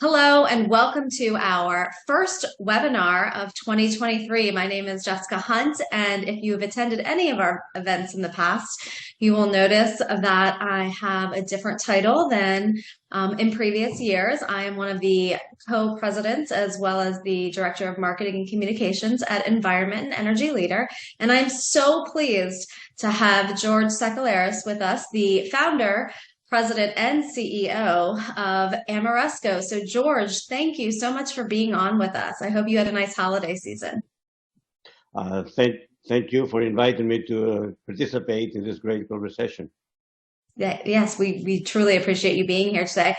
Hello and welcome to our first webinar of 2023. My name is Jessica Hunt, and if you have attended any of our events in the past, you will notice that I have a different title than in previous years. I am one of the co-presidents as well as the Director of Marketing and Communications at Environment+Energy Leader, and I'm so pleased to have George Sakellaris with us, the founder, President and CEO of Ameresco. So George, thank you so much for being on with us. I hope you had a nice holiday season. Thank you for inviting me to participate in this great conversation. Yes, we truly appreciate you being here today.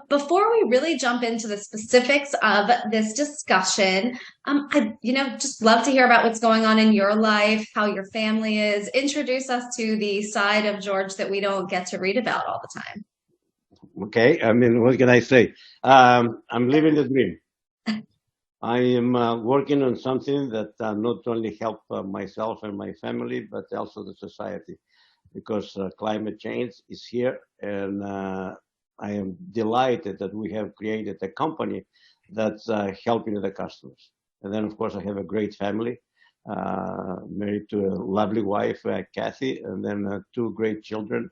Before we really jump into the specifics of this discussion, I just love to hear about what's going on in your life, how your family is. Introduce us to the side of George that we don't get to read about all the time. Okay, I mean, what can I say? I'm living the dream. I am working on something that not only help myself and my family, but also the society, because climate change is here, and I am delighted that we have created a company that's helping the customers. And then, of course, I have a great family, married to a lovely wife, Kathy, and then two great children,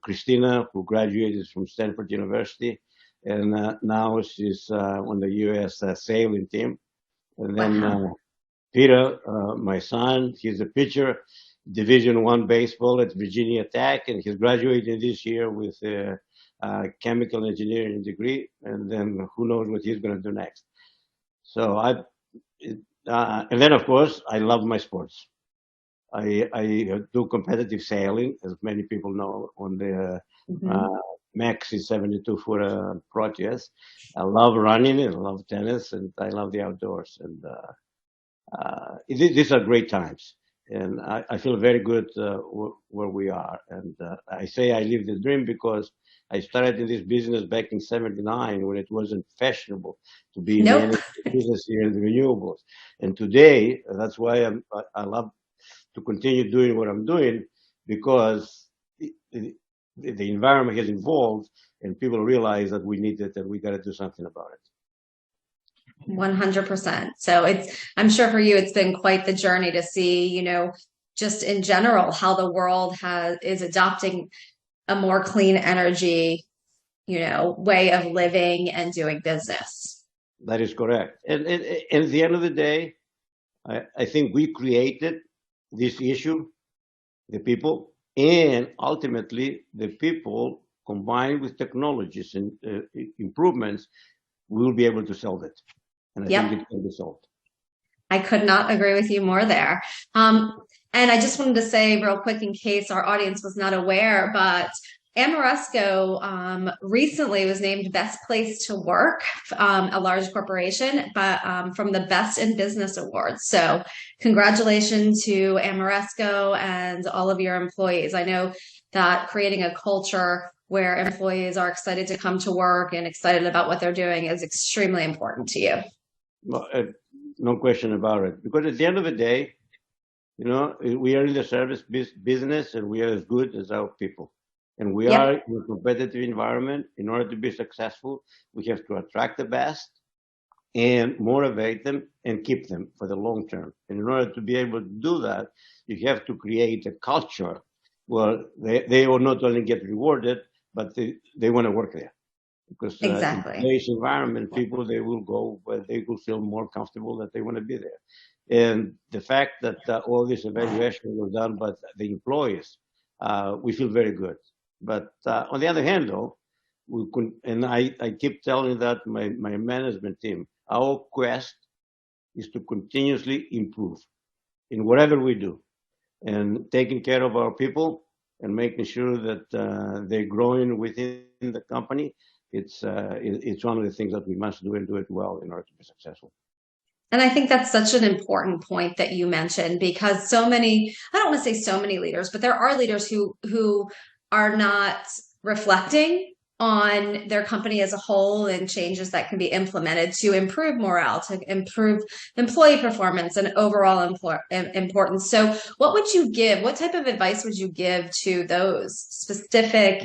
Christina, who graduated from Stanford University, and now she's on the U.S. Sailing team. And then Wow. Peter, my son, he's a pitcher, Division I baseball at Virginia Tech, and he's graduating this year with a chemical engineering degree, and then who knows what he's going to do next. So and then of course I love my sports. I do competitive sailing, as many people know, on the Maxi 72-foot Proteus. I love running, and I love tennis, and I love the outdoors. And these are great times. And I feel very good where we are. And I say I live the dream because I started in this business back in '79 when it wasn't fashionable to be in Nope. the business here in the renewables. And today, that's why I love to continue doing what I'm doing, because the environment has evolved and people realize that we need it and we got to do something about it. 100%. So I'm sure for you, it's been quite the journey to see, just in general, how the world is adopting a more clean energy, way of living and doing business. That is correct. And at the end of the day, I think we created this issue, the people, and ultimately the people combined with technologies and improvements will be able to solve it. And I think it can be solved. I could not agree with you more there. And I just wanted to say real quick, in case our audience was not aware, but Ameresco recently was named Best Place to Work, a large corporation, but from the Best in Business Awards. So congratulations to Ameresco and all of your employees. I know that creating a culture where employees are excited to come to work and excited about what they're doing is extremely important to you. Well, no question about it. Because at the end of the day, we are in the service business, and we are as good as our people. And we are in a competitive environment. In order to be successful, we have to attract the best and motivate them and keep them for the long term. And in order to be able to do that, you have to create a culture where they will not only get rewarded, but they want to work there. Because Exactly. in today's environment, people, they will go where they will feel more comfortable that they want to be there. And the fact that all this evaluation was done by the employees, we feel very good. But on the other hand, though, I keep telling that my management team, our quest is to continuously improve in whatever we do, and taking care of our people and making sure that they're growing within the company. It's one of the things that we must do and do it well in order to be successful. And I think that's such an important point that you mentioned, because I don't want to say so many leaders, but there are leaders who are not reflecting on their company as a whole and changes that can be implemented to improve morale, to improve employee performance and overall importance. So what type of advice would you give to those specific,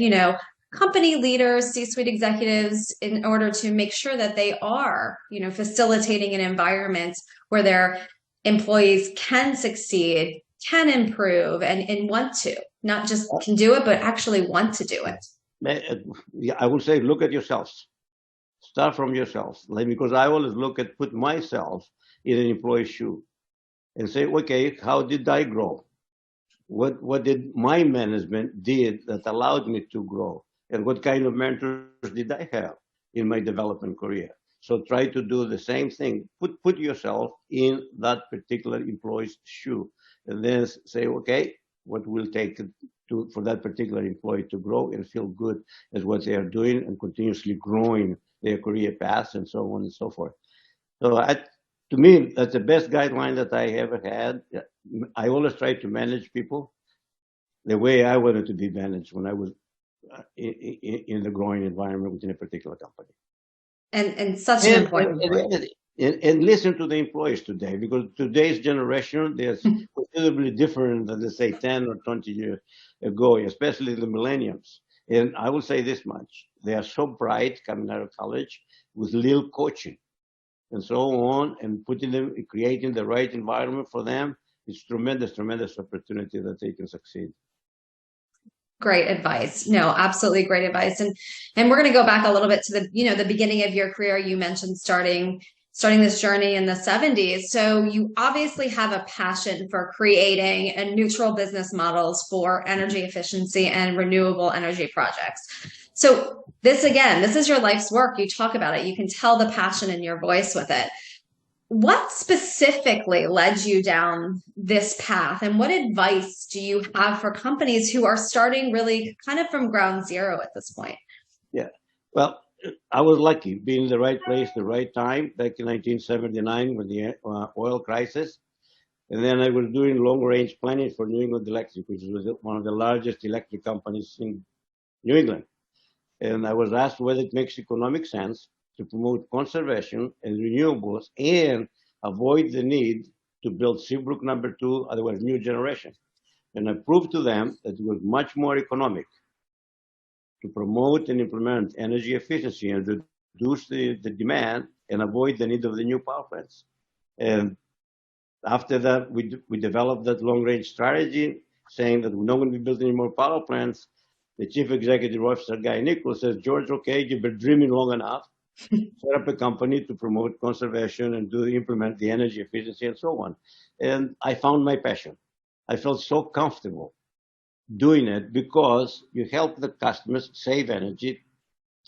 company leaders, C-suite executives, in order to make sure that they are, facilitating an environment where their employees can succeed, can improve, and want to, not just can do it, but actually want to do it? I would say, look at yourselves. Start from yourselves. Because I always put myself in an employee's shoe and say, okay, how did I grow? What did my management did that allowed me to grow? And what kind of mentors did I have in my development career? So try to do the same thing. Put yourself in that particular employee's shoe, and then say, okay, what will take for that particular employee to grow and feel good at what they are doing and continuously growing their career paths and so on and so forth. So to me, that's the best guideline that I ever had. I always try to manage people the way I wanted to be managed when I was in the growing environment within a particular company. And such an important point. And listen to the employees today, because today's generation, they're considerably different than, let's say, 10 or 20 years ago, especially the millennials. And I will say this much. They are so bright coming out of college with little coaching and so on, and creating the right environment for them. It's tremendous opportunity that they can succeed. Great advice. No, absolutely great advice. And we're going to go back a little bit to the beginning of your career. You mentioned starting this journey in the 70s. So you obviously have a passion for creating and neutral business models for energy efficiency and renewable energy projects. So this is your life's work. You talk about it. You can tell the passion in your voice with it. What specifically led you down this path, and what advice do you have for companies who are starting really kind of from ground zero at this point? Yeah, well, I was lucky being in the right place, the right time, back in 1979 with the oil crisis. And then I was doing long-range planning for New England Electric, which was one of the largest electric companies in New England. And I was asked whether it makes economic sense to promote conservation and renewables and avoid the need to build Seabrook number 2, otherwise new generation. And I proved to them that it was much more economic to promote and implement energy efficiency and reduce the demand and avoid the need of the new power plants. And after that, we developed that long-range strategy, saying that we're not going to be building any more power plants. The chief executive officer, Guy Nichols, says, George, okay, you've been dreaming long enough. Set up a company to promote conservation and implement the energy efficiency and so on. And I found my passion. I felt so comfortable doing it because you help the customers save energy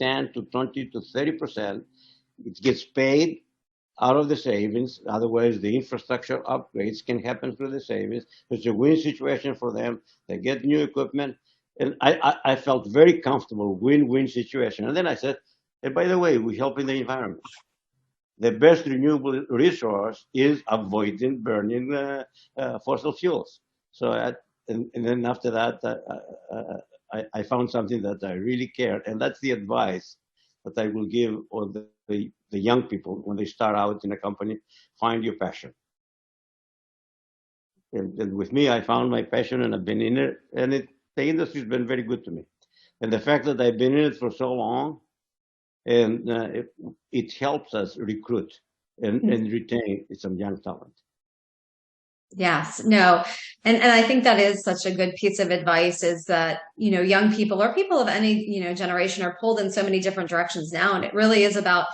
10 to 20 to 30%. It gets paid out of the savings. Otherwise, the infrastructure upgrades can happen through the savings. It's a win situation for them. They get new equipment. And I felt very comfortable, win-win situation. And then I said, and by the way, we're helping the environment. The best renewable resource is avoiding burning fossil fuels. So, and then after that, I found something that I really cared, and that's the advice that I will give all the young people when they start out in a company: find your passion. And with me, I found my passion, and I've been in it, and the industry's been very good to me. And the fact that I've been in it for so long, and it helps us recruit and retain some young talent. Yes, no. And I think that is such a good piece of advice, is that, young people or people of any, generation are pulled in so many different directions now. And it really is about,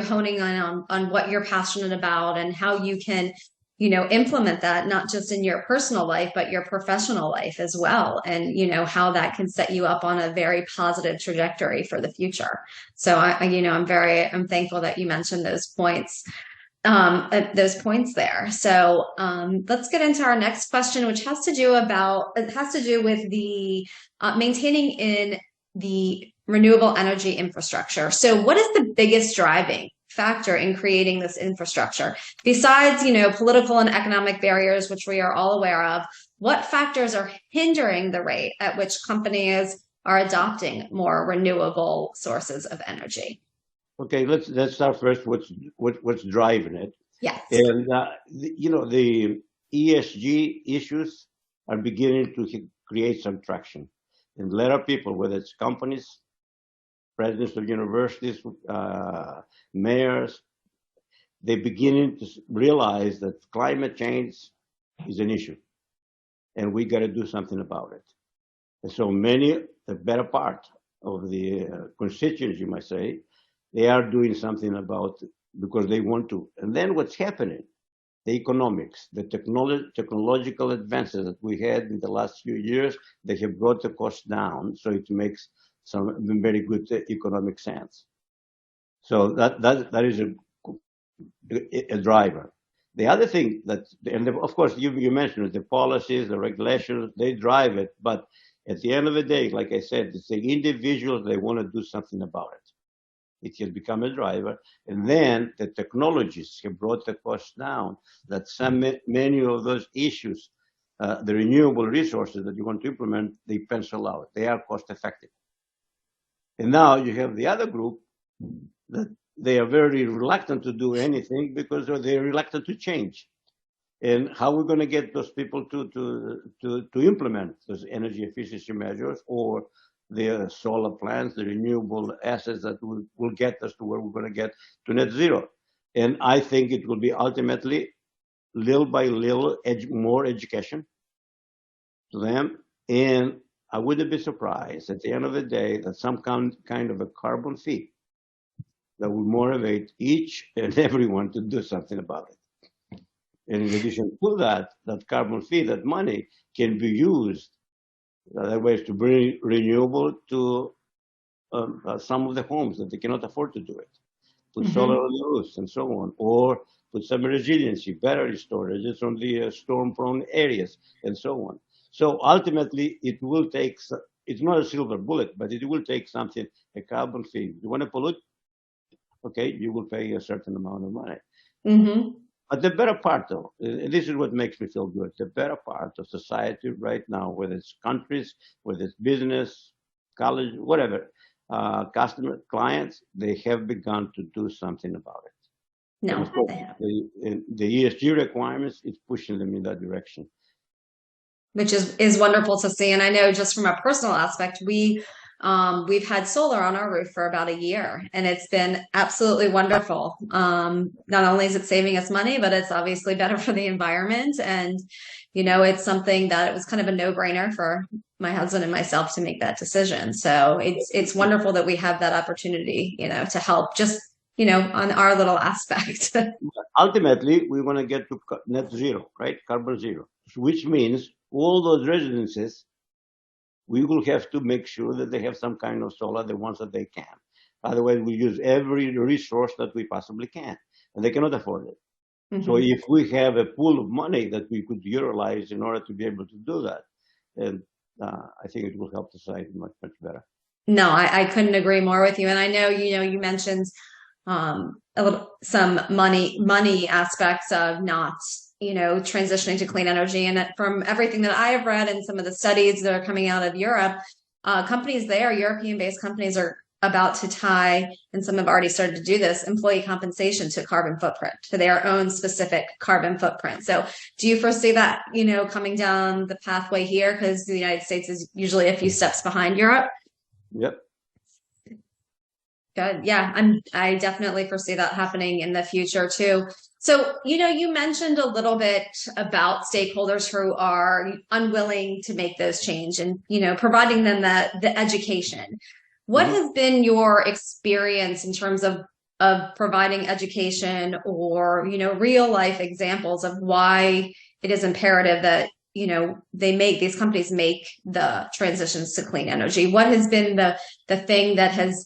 honing on what you're passionate about and how you can, implement that, not just in your personal life, but your professional life as well. And, how that can set you up on a very positive trajectory for the future. So I'm thankful that you mentioned those points. There. So let's get into our next question, which has to do with the maintaining in the renewable energy infrastructure. So what is the biggest driving factor in creating this infrastructure? Besides, political and economic barriers, which we are all aware of, what factors are hindering the rate at which companies are adopting more renewable sources of energy? Okay, let's start first. What's driving it? Yes. And the ESG issues are beginning to create some traction, and a lot of people, whether it's companies, presidents of universities, mayors, they're beginning to realize that climate change is an issue, and we got to do something about it. And so many, the better part of the constituents, you might say, they are doing something about it because they want to. And then what's happening? The economics, the technological advances that we had in the last few years, they have brought the cost down, so it makes some very good economic sense. So that is a driver. The other thing that, and of course you mentioned it, the policies, the regulations, they drive it, but at the end of the day, like I said, it's the individuals, they want to do something about it. It has become a driver. And then the technologies have brought the cost down, that many of those issues, the renewable resources that you want to implement, they pencil out. They are cost effective. And now you have the other group that they are very reluctant to do anything because they're reluctant to change. And how are we going to get those people to implement those energy efficiency measures or the solar plants, the renewable assets that will get us to where we're going to get to net zero? And I think it will be ultimately, little by little, more education to them. And I wouldn't be surprised at the end of the day that some kind of a carbon fee that will motivate each and everyone to do something about it. And in addition to that, that carbon fee, that money can be used other ways to bring renewable to some of the homes that they cannot afford to do it. Put solar on the roofs and so on, or put some resiliency, battery storages on the storm-prone areas and so on. So ultimately, it will take, it's not a silver bullet, but it will take something, a carbon fee. You want to pollute? Okay, you will pay a certain amount of money. But the better part, though, this is what makes me feel good. The better part of society right now, whether it's countries, whether it's business, college, whatever, customer, clients, they have begun to do something about it. No, the ESG requirements, it's pushing them in that direction. Which is wonderful to see. And I know just from a personal aspect, we've had solar on our roof for about a year, and it's been absolutely wonderful. Not only is it saving us money, but it's obviously better for the environment. And, you know, it's something that it was kind of a no-brainer for my husband and myself to make that decision. So it's wonderful that we have that opportunity, you know, to help just, you know, on our little aspect. Ultimately, we want to get to net zero, right? Carbon zero, which means all those residences, we will have to make sure that they have some kind of solar, the ones that they can. Otherwise, we use every resource that we possibly can, and they cannot afford it. So if we have a pool of money that we could utilize in order to be able to do that, then I think it will help society much, much better. No, I couldn't agree more with you. And I know, you know, you mentioned some money aspects of not, you know, transitioning to clean energy. And from everything that I have read and some of the studies that are coming out of Europe, companies there, European-based companies, are about to tie, and some have already started to do this, employee compensation to carbon footprint, to their own specific carbon footprint. So do you foresee that, you know, coming down the pathway here? Because the United States is usually a few steps behind Europe. Yep. Good. Yeah, I definitely foresee that happening in the future too. So, you know, you mentioned a little bit about stakeholders who are unwilling to make those change and, you know, providing them the education. What has been your experience in terms of providing education or, you know, real life examples of why it is imperative that, you know, these companies make the transitions to clean energy? What has been the thing that has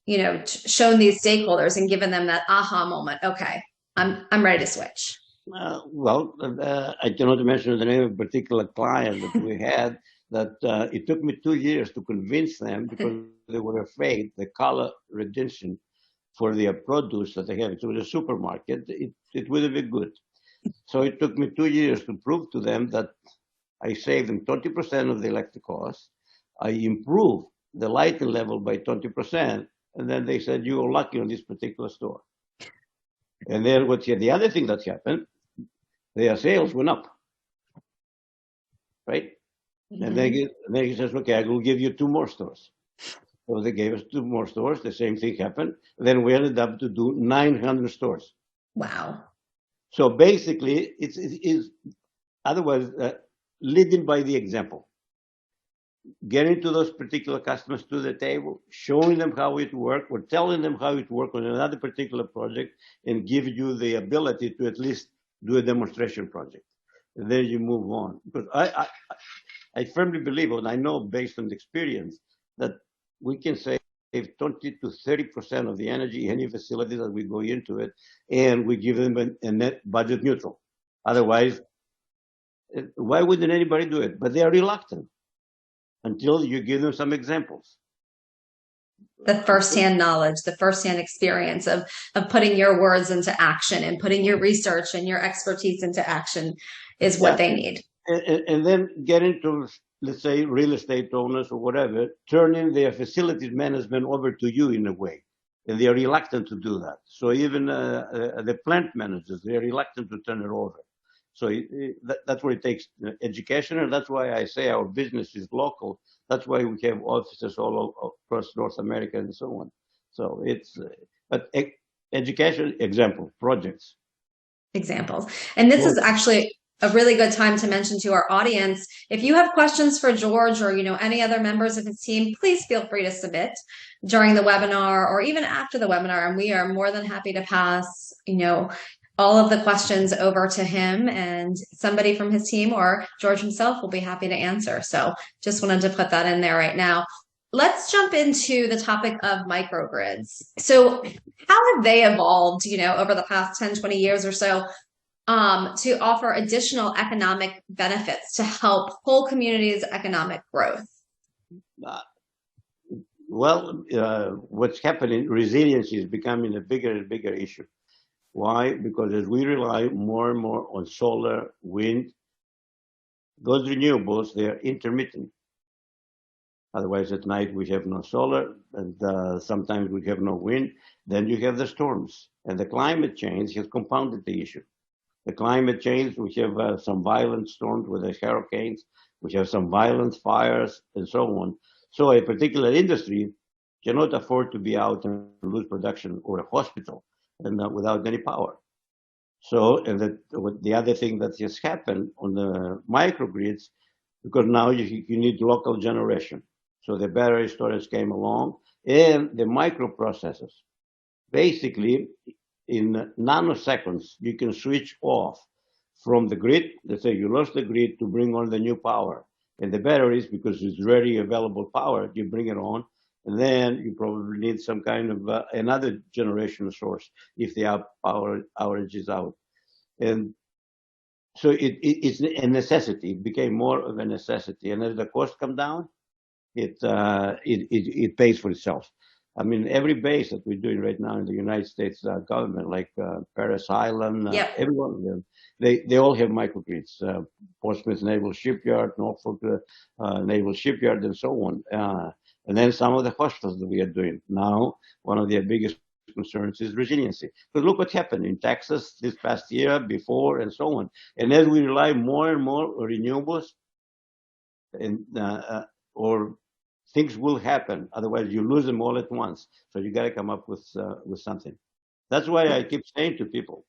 you know, shown these stakeholders and given them that aha moment? Okay, I'm ready to switch. Well, I cannot mention the name of a particular client that we had. That it took me 2 years to convince them because they were afraid the color redemption for their produce that they have. It was a supermarket. It would have been good. So it took me 2 years to prove to them that I saved them 20% of the electric cost. I improved the lighting level by 20%, and then they said, you were lucky on this particular store. And then the other thing that happened, their sales went up, right? And then he says, okay, I will give you 2 more stores. So they gave us 2 more stores. The same thing happened. Then we ended up to do 900 stores. Wow. So basically, it's otherwise leading by the example, getting to those particular customers to the table, showing them how it worked, or telling them how it worked on another particular project, and give you the ability to at least do a demonstration project. And then you move on. Because I firmly believe, and I know based on experience, that we can save 20 to 30% of the energy in any facility that we go into it, and we give them a net budget neutral. Otherwise, why wouldn't anybody do it? But they are reluctant until you give them some examples. The firsthand knowledge, the firsthand experience of putting your words into action and putting your research and your expertise into action is what they need. And then get into, let's say, real estate owners or whatever, turning their facilities management over to you in a way. And they are reluctant to do that. So even the plant managers, they are reluctant to turn it over. So that's where it takes education, and that's why I say our business is local. That's why we have offices all across North America and so on. So it's, but education, example, projects. Examples. And this is actually a really good time to mention to our audience, if you have questions for George or, any other members of his team, please feel free to submit during the webinar or even after the webinar. And we are more than happy to pass, all of the questions over to him, and somebody from his team or George himself will be happy to answer. So just wanted to put that in there right now. Let's jump into the topic of microgrids. So how have they evolved, over the past 10, 20 years or so, to offer additional economic benefits to help whole communities' economic growth? What's happening, resiliency is becoming a bigger and bigger issue. Why? Because as we rely more and more on solar, wind, those renewables, they are intermittent. Otherwise, at night we have no solar, and sometimes we have no wind. Then you have the storms, and the climate change has compounded the issue. The climate change, we have some violent storms with the hurricanes, we have some violent fires, and so on. So a particular industry cannot afford to be out and lose production, or a hospital, and without any power. So, and the other thing that has happened on the microgrids, because now you need local generation. So the battery storage came along, and the microprocessors. Basically, in nanoseconds, you can switch off from the grid. Let's say you lost the grid to bring on the new power. And the batteries, because it's ready available power, you bring it on, and then you probably need some kind of another generation source if the power outage is out. And so it's a necessity. It became more of a necessity. And as the costs come down, it pays for itself. I mean, every base that we're doing right now in the United States government, like Paris Island, every one of them, they all have microgrids. Portsmouth Naval Shipyard, Norfolk Naval Shipyard, and so on. And then some of the hospitals that we are doing. Now, one of their biggest concerns is resiliency. Because look what happened in Texas this past year, before, and so on. And as we rely more and more on renewables, and or things will happen. Otherwise, you lose them all at once. So you got to come up with something. That's why I keep saying to people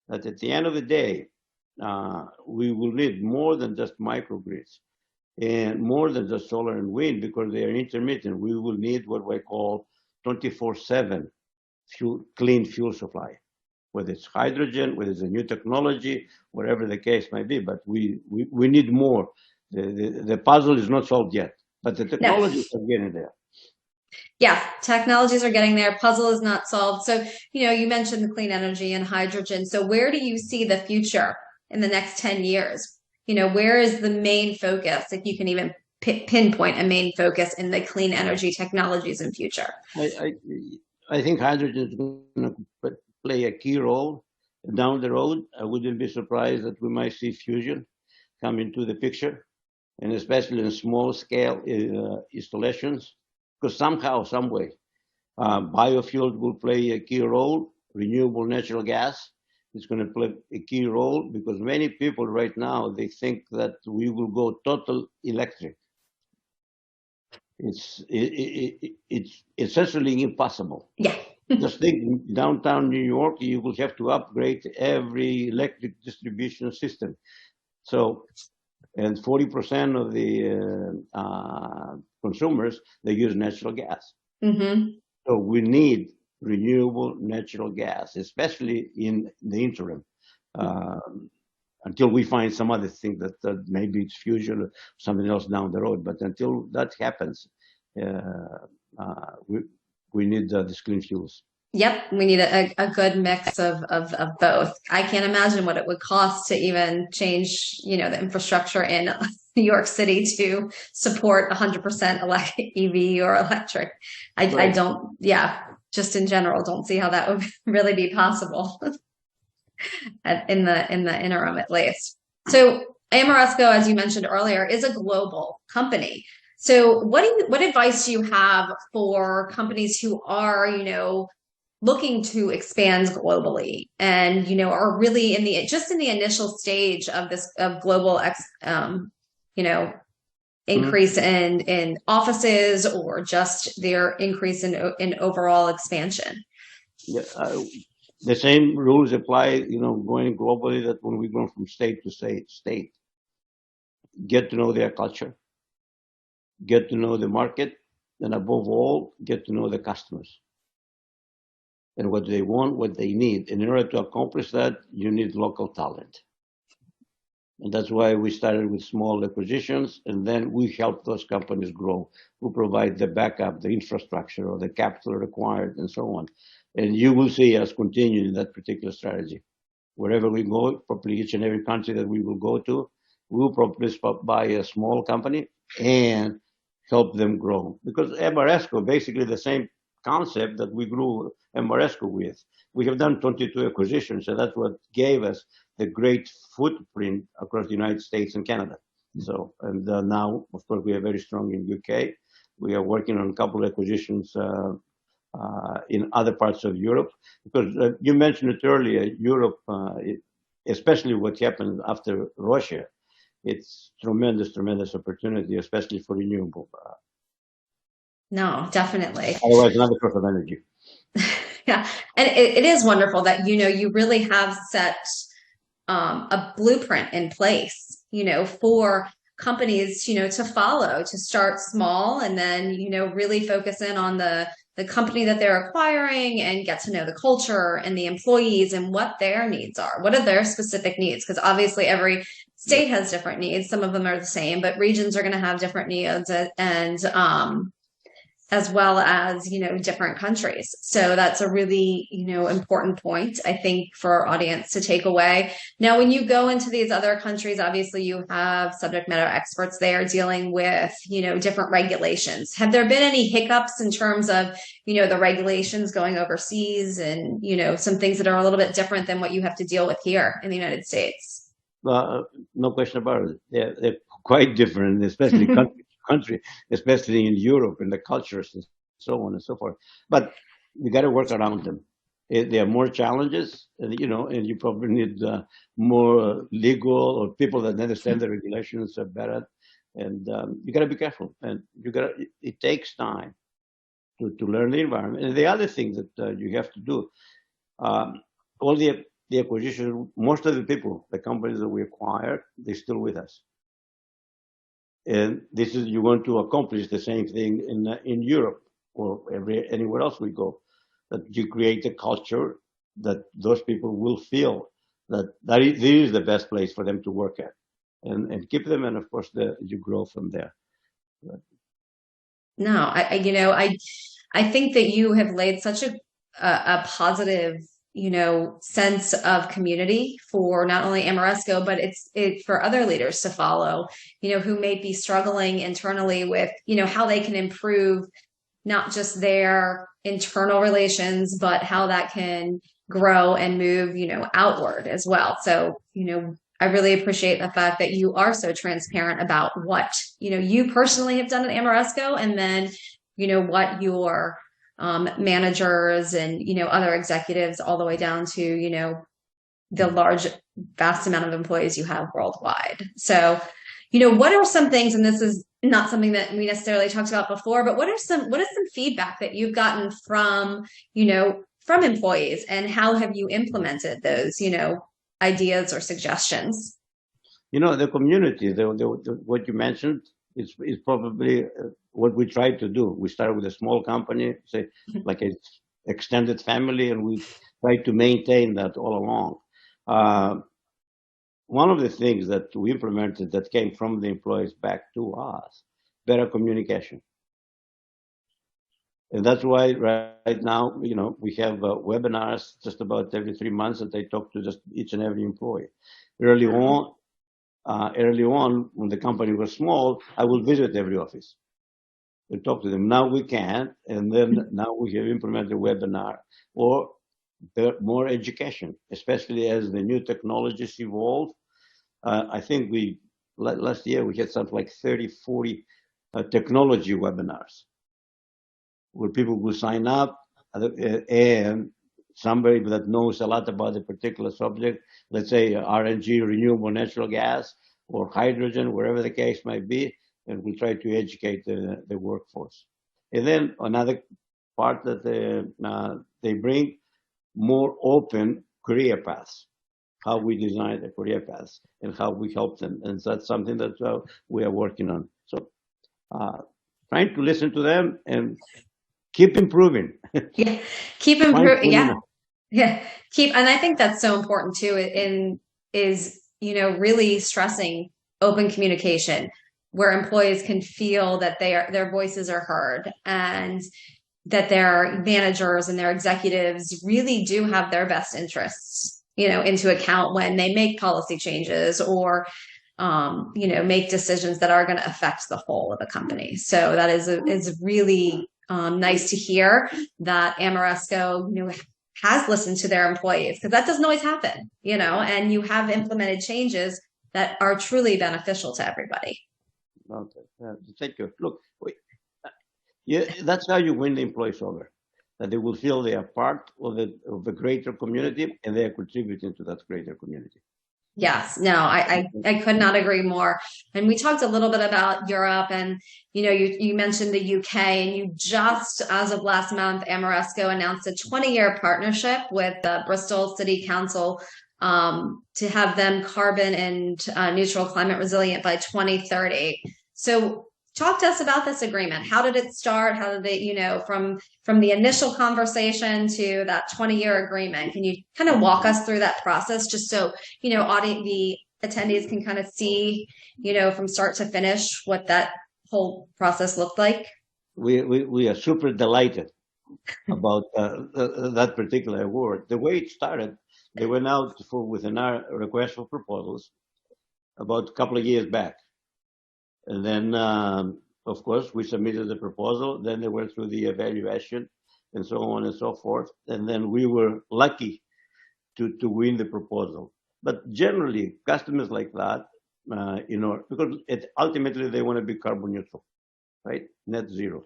that at the end of the day, we will need more than just microgrids and more than just solar and wind, because they are intermittent. We will need what we call 24/7 clean fuel supply, whether it's hydrogen, whether it's a new technology, whatever the case might be. But we need more. The puzzle is not solved yet, but the technologies are getting there. Yeah, technologies are getting there. Puzzle is not solved. So, you mentioned the clean energy and hydrogen. So where do you see the future in the next 10 years? Where is the main focus, if you can even pinpoint a main focus in the clean energy technologies in future? I think hydrogen is going to play a key role down the road. I wouldn't be surprised that we might see fusion come into the picture, and especially in small scale installations, because somehow, some way, biofuel will play a key role. Renewable natural gas is going to play a key role, because many people right now, they think that we will go total electric. it's essentially impossible. Yeah. Just think downtown New York, you will have to upgrade every electric distribution system. So, and 40% of the consumers, they use natural gas. Mm-hmm. So we need renewable natural gas, especially in the interim, until we find some other thing that maybe it's fusion or something else down the road. But until that happens, we need these clean fuels. Yep, we need a good mix of both. I can't imagine what it would cost to even change, the infrastructure in New York City to support 100% EV or electric. I Right. don't, yeah, just in general, don't see how that would really be possible in the interim at least. So Ameresco, as you mentioned earlier, is a global company. So what advice do you have for companies who are, looking to expand globally and are really in the initial stage of this of global increase in offices, or just their increase in overall expansion? Yeah, the same rules apply, going globally, that when we go from state to state, get to know their culture, get to know the market, and above all, get to know the customers and what they want, what they need. And in order to accomplish that, you need local talent. And that's why we started with small acquisitions, and then we help those companies grow, who provide the backup, the infrastructure, or the capital required, and so on. And you will see us continuing that particular strategy. Wherever we go, probably each and every country that we will go to, we will probably buy a small company and help them grow. Because Ameresco, basically the same concept that we grew Ameresco with. We have done 22 acquisitions, and that's what gave us the great footprint across the United States and Canada. So, and now, of course, we are very strong in UK. We are working on a couple of acquisitions in other parts of Europe, because you mentioned it earlier, Europe, especially what happened after Russia, it's tremendous opportunity, especially for renewable. No, definitely. Otherwise, another source of energy. Yeah, and it is wonderful that you really have set a blueprint in place, for companies, to follow, to start small, and then really focus in on the company that they're acquiring, and get to know the culture and the employees and what their needs are. What are their specific needs? Because obviously every state has different needs. Some of them are the same, but regions are going to have different needs, and as well as, different countries. So that's a really, important point, I think, for our audience to take away. Now, when you go into these other countries, obviously you have subject matter experts there dealing with, different regulations. Have there been any hiccups in terms of, the regulations going overseas, and, some things that are a little bit different than what you have to deal with here in the United States? No question about it. They're quite different, especially country, especially in Europe, and the cultures and so on and so forth. But you got to work around them. There are more challenges, and you probably need more legal or people that understand the regulations better. And you got to be careful, and it takes time to learn the environment. And the other thing that you have to do, all the acquisition, most of the people, the companies that we acquired, they're still with us. And this is, you want to accomplish the same thing in Europe or anywhere else we go, that you create a culture that those people will feel that this is the best place for them to work at, and keep them, and of course you grow from there. No, I think that you have laid such a positive, sense of community for not only Ameresco, but it's for other leaders to follow, who may be struggling internally with, how they can improve not just their internal relations, but how that can grow and move, outward as well. So, I really appreciate the fact that you are so transparent about what, you personally have done at Ameresco, and then, what your managers and, other executives, all the way down to, the vast amount of employees you have worldwide. So, what are some things, and this is not something that we necessarily talked about before, but what is some feedback that you've gotten from, from employees, and how have you implemented those, ideas or suggestions? The community, what you mentioned is probably what we try to do. We start with a small company, say like a extended family, and we try to maintain that all along. Uh, One of the things that we implemented that came from the employees back to us, better communication. And that's why right now, we have webinars just about every 3 months that I talk to just each and every employee. Early on, when the company was small, I will visit every office and talk to them. Now we can't, and then now we have implemented webinar or more education, especially as the new technologies evolve. I think last year we had something like 30, 40 technology webinars where people will sign up and somebody that knows a lot about a particular subject, let's say RNG, renewable natural gas, or hydrogen, wherever the case might be, and we try to educate the workforce. And then another part that they bring more open career paths, how we design the career paths and how we help them. And that's something that we are working on. So trying to listen to them and keep improving. Yeah, keep improving. Yeah, yeah, and I think that's so important too. Is really stressing open communication, where employees can feel that their voices are heard, and that their managers and their executives really do have their best interests, into account when they make policy changes or, make decisions that are going to affect the whole of the company. So that is really nice to hear that Ameresco, has listened to their employees, because that doesn't always happen, and you have implemented changes that are truly beneficial to everybody. Okay. Thank you. Look, yeah, that's how you win the employees over. That they will feel they are part of the greater community and they are contributing to that greater community. Yes, no, I could not agree more. And we talked a little bit about Europe, and you mentioned the UK, and you just, as of last month, Ameresco announced a 20-year partnership with the Bristol City Council to have them carbon and neutral, climate resilient by 2030. So talk to us about this agreement. How did it start? How did it, from the initial conversation to that 20-year agreement? Can you kind of walk us through that process, just so, the attendees can kind of see, from start to finish, what that whole process looked like? We are super delighted about that particular award. The way it started, they went out with a request for proposals about a couple of years back. And then, of course, we submitted the proposal. Then they went through the evaluation and so on and so forth. And then we were lucky to win the proposal. But generally, customers like that, because ultimately they want to be carbon neutral, right? Net zero.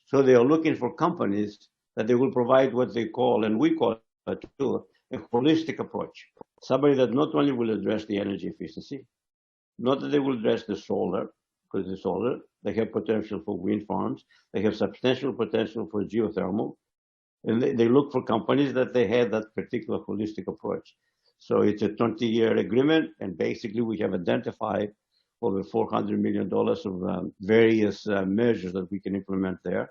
So they are looking for companies that they will provide what they call, and we call it too, a holistic approach. Somebody that not only will address the energy efficiency, not that they will address the solar, because the solar, they have potential for wind farms, they have substantial potential for geothermal, and they look for companies that they have that particular holistic approach. So it's a 20-year agreement, and basically we have identified over $400 million of various measures that we can implement there.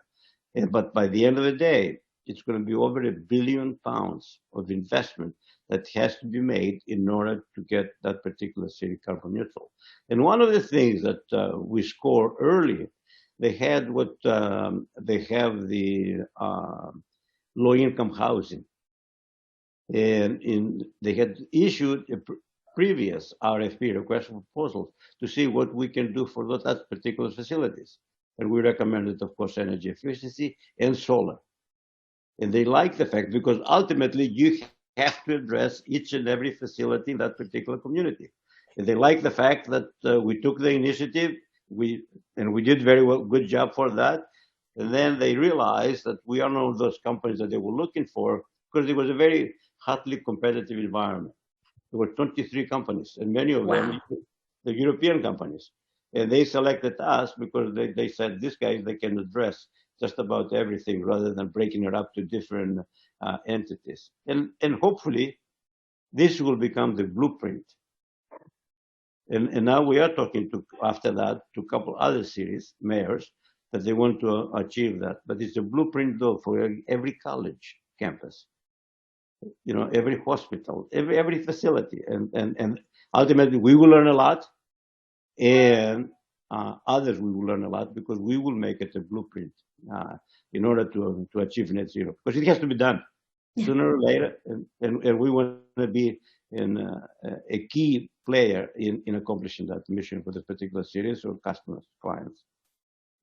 But by the end of the day, it's going to be over £1 billion of investment that has to be made in order to get that particular city carbon neutral. And one of the things that we score early, they have the low-income housing, and they had issued a previous RFP, request for proposals, to see what we can do for that particular facilities. And we recommended, of course, energy efficiency and solar. And they like the fact, because ultimately you have to address each and every facility in that particular community. And they like the fact that we took the initiative, we did very well, good job for that. And then they realized that we are one of those companies that they were looking for, because it was a very hotly competitive environment. There were 23 companies, and many of them, the European companies. And they selected us because they said these guys, they can address just about everything rather than breaking it up to different entities. And hopefully this will become the blueprint. And now we are talking to, after that, to a couple other cities, mayors, that they want to achieve that. But it's a blueprint though for every college campus, every hospital, every facility. And ultimately we will learn a lot, and others we will learn a lot, because we will make it a blueprint in order to achieve net zero, because it has to be done sooner or later, and we want to be a key player in accomplishing that mission for this particular cities or customers, clients.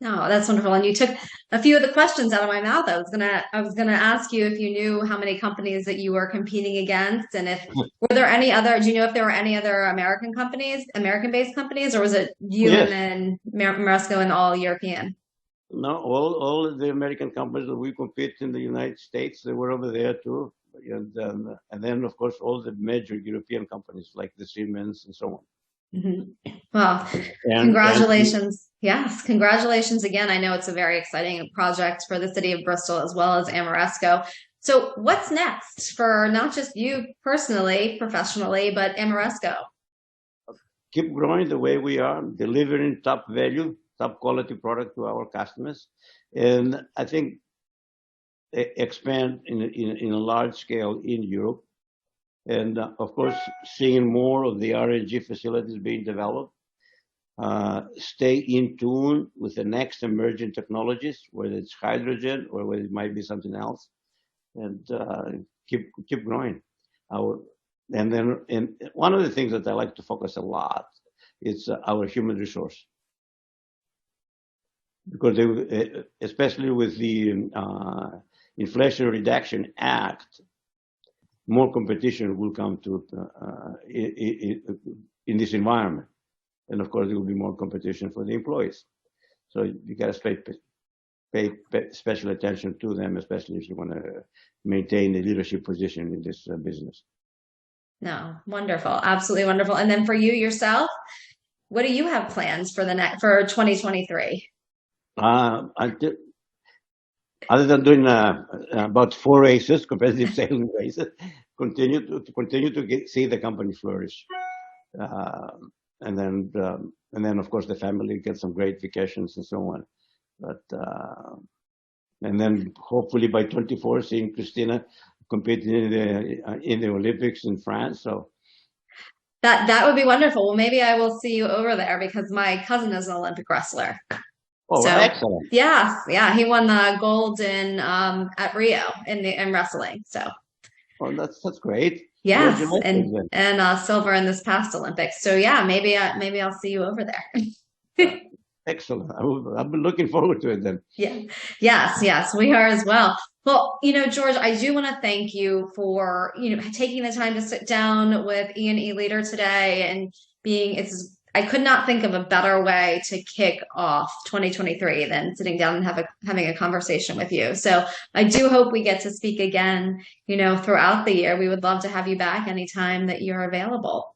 No, that's wonderful. And you took a few of the questions out of my mouth. I was gonna ask you if you knew how many companies that you were competing against, and if were there any other, do you know if there were any other American companies, American-based companies, or was it you Yes. and then Ameresco and all European? No, all the American companies that we compete in the United States, they were over there too. And then, of course, all the major European companies like the Siemens and so on. Mm-hmm. Well, And congratulations. Yes, congratulations again. I know it's a very exciting project for the city of Bristol as well as Ameresco. So what's next for not just you personally, professionally, but Ameresco? keep growing the way we are, delivering top value, top quality product to our customers. And I think expand in a large scale in Europe. And of course, seeing more of the RNG facilities being developed. Stay in tune with the next emerging technologies, whether it's hydrogen or whether it might be something else, and keep growing. And one of the things that I like to focus a lot is our human resource, because especially with the Inflation Reduction Act, more competition will come to in this environment. And of course, there will be more competition for the employees. So you got to pay special attention to them, especially if you want to maintain a leadership position in this business. No, wonderful, absolutely wonderful. And then for you yourself, what do you have plans for for 2023? Other than doing about 4 races, competitive sailing races, continue to see the company flourish. And then of course the family get some great vacations and so on. But and then hopefully by 24, seeing Christina competing in the Olympics in France. So that would be wonderful. Well, maybe I will see you over there, because my cousin is an Olympic wrestler. Oh, so, excellent! Yeah, he won the gold in at Rio in wrestling. So. Oh, that's great. Yes, and silver in this past Olympics. So yeah, maybe I'll see you over there. Excellent. I've been looking forward to it then. Yeah. Yes, we are as well. Well, George, I do want to thank you for, taking the time to sit down with E&E Leader today, and I could not think of a better way to kick off 2023 than sitting down and having a conversation with you. So I do hope we get to speak again, throughout the year. We would love to have you back anytime that you're available.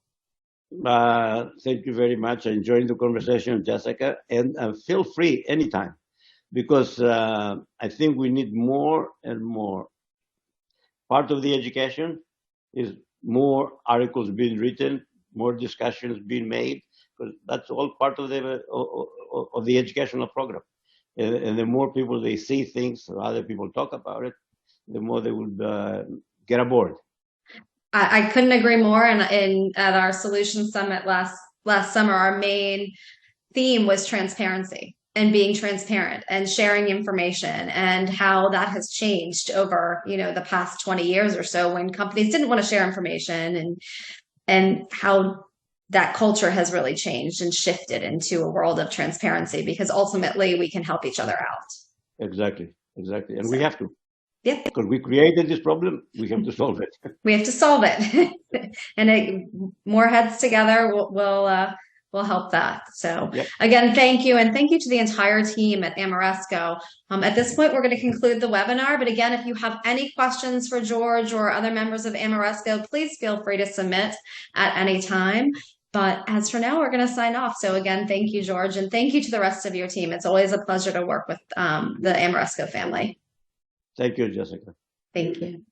Thank you very much. I enjoyed the conversation, Jessica, and feel free anytime, because I think we need more and more. Part of the education is more articles being written, more discussions being made, because that's all part of the educational program. And the more people they see things, or other people talk about it, the more they would get aboard. I couldn't agree more. And at our Solution Summit last summer, our main theme was transparency, and being transparent and sharing information, and how that has changed over, the past 20 years or so, when companies didn't want to share information, and how that culture has really changed and shifted into a world of transparency, because ultimately we can help each other out. Exactly. And we have to. Yeah. Because we created this problem, we have to solve it. We have to solve it. And more heads together will help that. So Again, thank you. And thank you to the entire team at Ameresco. At this point, we're going to conclude the webinar. But again, if you have any questions for George or other members of Ameresco, please feel free to submit at any time. But as for now, we're going to sign off. So again, thank you, George, and thank you to the rest of your team. It's always a pleasure to work with the Ameresco family. Thank you, Jessica. Thank you.